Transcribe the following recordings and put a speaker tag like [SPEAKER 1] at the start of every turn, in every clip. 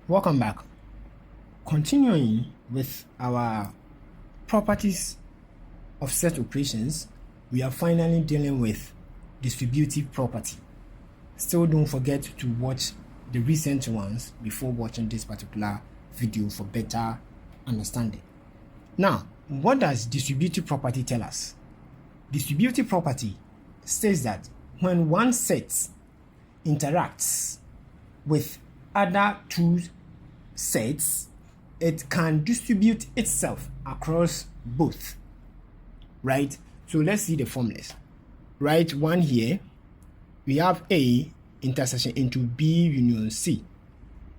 [SPEAKER 1] Welcome back. Continuing with our properties of set operations, we are finally dealing with distributive property. Still don't forget to watch the recent ones before watching this particular video for better understanding. Now, what does distributive property tell us? Distributive property says that when one set interacts with other two sets, it can distribute itself across both, right? So let's see the formulas. Right, one here, we have A intersection into B union C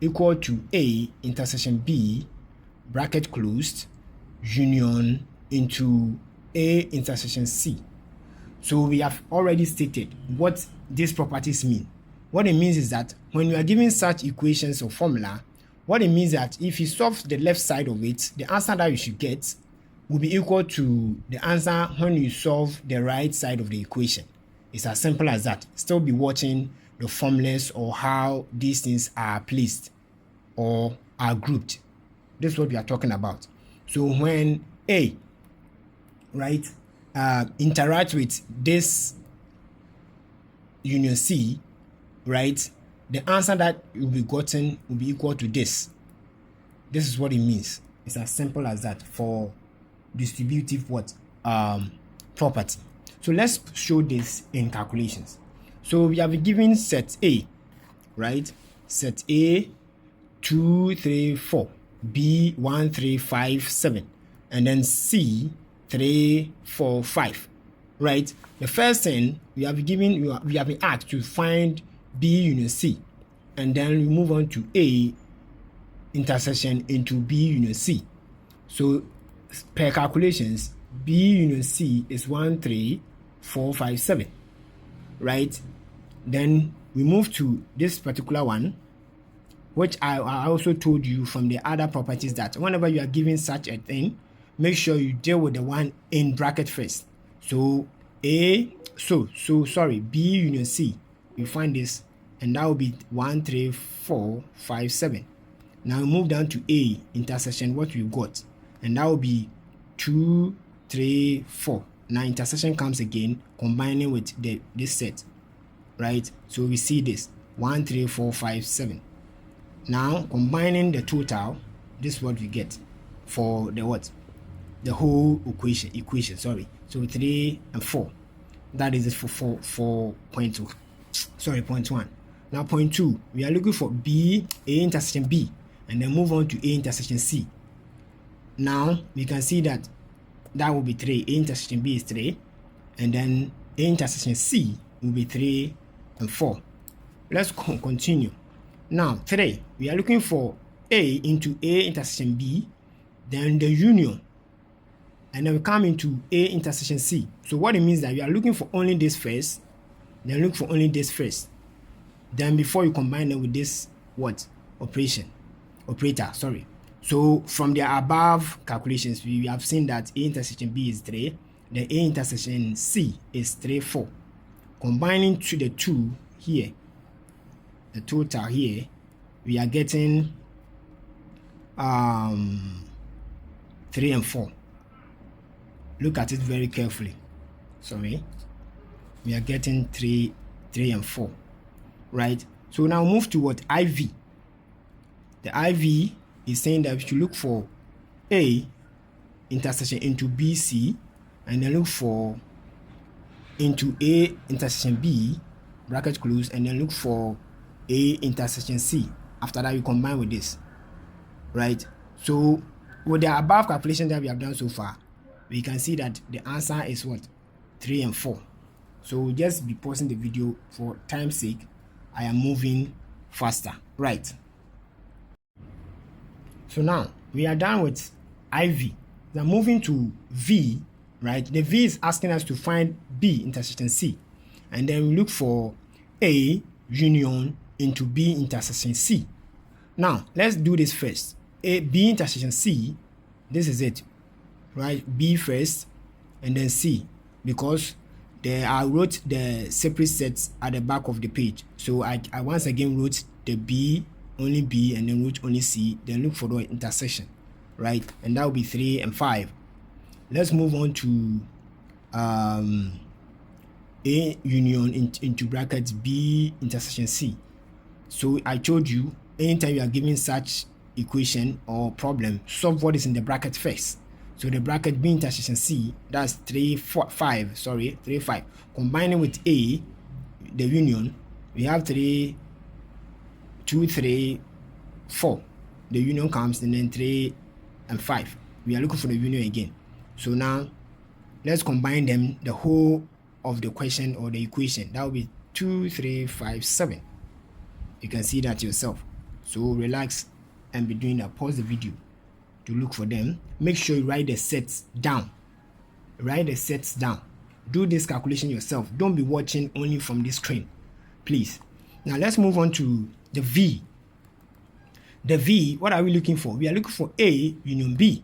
[SPEAKER 1] equal to A intersection B, bracket closed, union into A intersection C. So we have already stated what these properties mean. What it means is that when you are given such equations or formula, what it means is that if you solve the left side of it, the answer that you should get will be equal to the answer when you solve the right side of the equation. It's as simple as that. Still be watching the formulas or how these things are placed or are grouped. This is what we are talking about. So when A, right, interact with this union C, right, the answer that will be gotten will be equal to this. This is what it means. It's as simple as that for distributive property. So let's show this in calculations. So we have been given set A, right? Set A 2, 3, 4, B 1, 3, 5, 7, and then C 3, 4, 5, right? The first thing we have been asked to find B union C, and then we move on to A intersection into B union C. So per calculations, B union C is 1, 3, 4, 5, 7, right? Then we move to this particular one, which I also told you from the other properties that whenever you are given such a thing, make sure you deal with the one in bracket first. So B union C, you find this, and that will be 1, 3, 4, 5, 7. Now we move down to A intersection, what we've got, and that will be 2, 3, 4. Now intersection comes again, combining with this set, right? So we see this 1, 3, 4, 5, 7. Now combining the total, this is what we get for the whole equation. Sorry. So 3 and 4. That is it for 4.2. Sorry, 0.1. Now 0.2, we are looking for A intersection B, and then move on to A intersection C. Now we can see that will be 3. A intersection B is 3, and then A intersection C will be 3 and 4. Let's continue. Now 3, we are looking for A into A intersection B, then the union, and then we come into A intersection C. So what it means that we are looking for only this first, then look for only this first, then before you combine them with this operator. So from the above calculations, we have seen that A intersection B is 3, then A intersection C is 3, 4. Combining to the 2 here, the total here, we are getting 3 and 4. Look at it very carefully. Sorry. We are getting 3 and 4, right? So now move to IV. The IV is saying that we should look for A intersection into BC, and then look for into A intersection B, bracket close, and then look for A intersection C. After that, you combine with this, right? So with the above calculation that we have done so far, we can see that the answer is 3 and 4. So just be pausing the video for time's sake. I am moving faster, right? So now we are done with IV. We are moving to V, right? The V is asking us to find B intersection C, and then we look for A union into B intersection C. Now let's do this first. B intersection C, this is it, right? B first, and then C, because I wrote the separate sets at the back of the page. So I once again wrote the B only B and then root only C, then look for the intersection, right? And that will be 3 and 5. Let's move on to A union into brackets B intersection C. So I told you, anytime you are given such equation or problem, solve what is in the bracket first. So the bracket B intersection C, that's 3, 5. Combining with A, the union, we have 3, 2, 3, 4. The union comes, and then 3 and 5. We are looking for the union again. So now let's combine them, the whole of the question or the equation. That will be 2, 3, 5, 7. You can see that yourself. So relax and be doing that. Pause the video to look for them. Make sure you write the sets down. Do this calculation yourself. Don't be watching only from this screen, please. Now let's move on to the V. The V, what are we looking for? We are looking for A union B,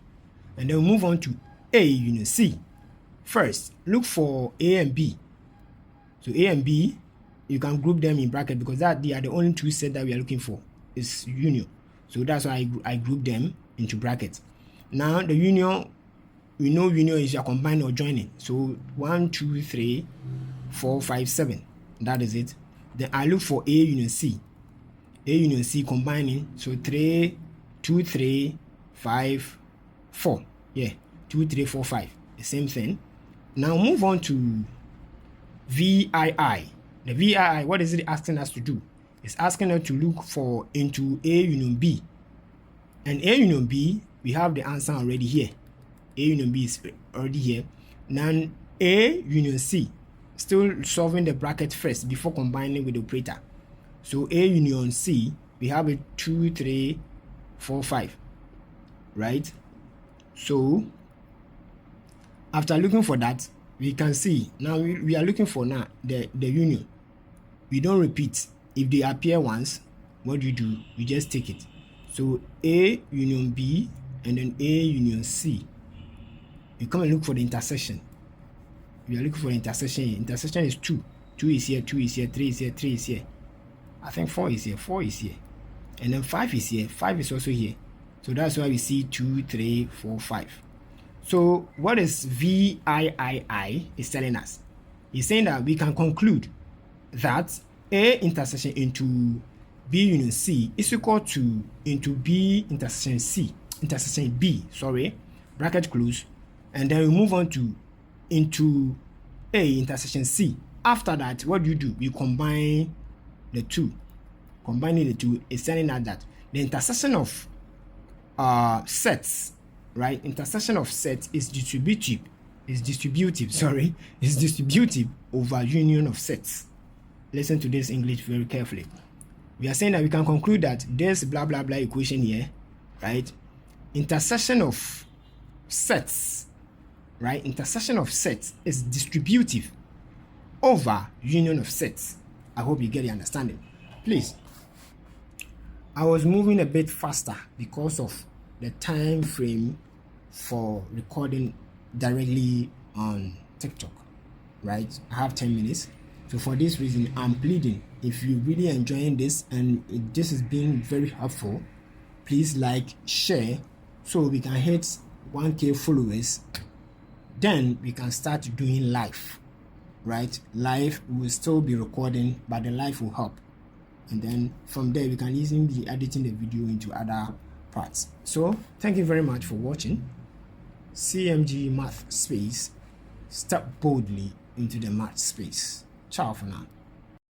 [SPEAKER 1] and then we move on to A union C. First, look for A and B. So A and B, you can group them in bracket because they are the only two sets that we are looking for. Is union. So that's why I group them into brackets. Now the union, we know union is your combine or joining. So 1, 2, 3, 4, 5, 7. That is it. Then I look for A union C. A union C combining. So 3, 2, 3, 5, 4. Yeah, 2, 3, 4, 5. The same thing. Now move on to VII. The VII, what is it asking us to do? It's asking us to look for into A union B. And A union B, we have the answer already here. A union B is already here. Now A union C, still solving the bracket first before combining with the operator. So A union C, we have a 2, 3, 4, 5, right? So after looking for that, we can see now we are looking for now the union. We don't repeat. If they appear once, what do? You just take it. So A union B and then A union C. You come and look for the intersection. We are looking for the intersection here. Intersection is 2. 2 is here, 2 is here, 3 is here, 3 is here. I think 4 is here, 4 is here. And then 5 is here, 5 is also here. So that's why we see 2, 3, 4, 5. So what is VIII is telling us? He's saying that we can conclude that A intersection into B union C is equal to into B intersection C, intersection B, bracket close, and then we move on to into A intersection C. After that, what do? We combine the two. Combining the two is telling us that the intersection of sets, right? Intersection of sets is distributive. Is distributive over union of sets. Listen to this English very carefully. We are saying that we can conclude that this blah blah blah equation here, right? Intersection of sets, right? Intersection of sets is distributive over union of sets. I hope you get the understanding. Please, I was moving a bit faster because of the time frame for recording directly on TikTok, right? I have 10 minutes. So for this reason, I'm pleading, if you're really enjoying this and this is being very helpful, please like, share, so we can hit 1K followers. Then we can start doing live, right? Live will still be recording, but the live will help. And then from there, we can easily be editing the video into other parts. So thank you very much for watching. CMG-MathSpace, step boldly into the math space. Ciao for now.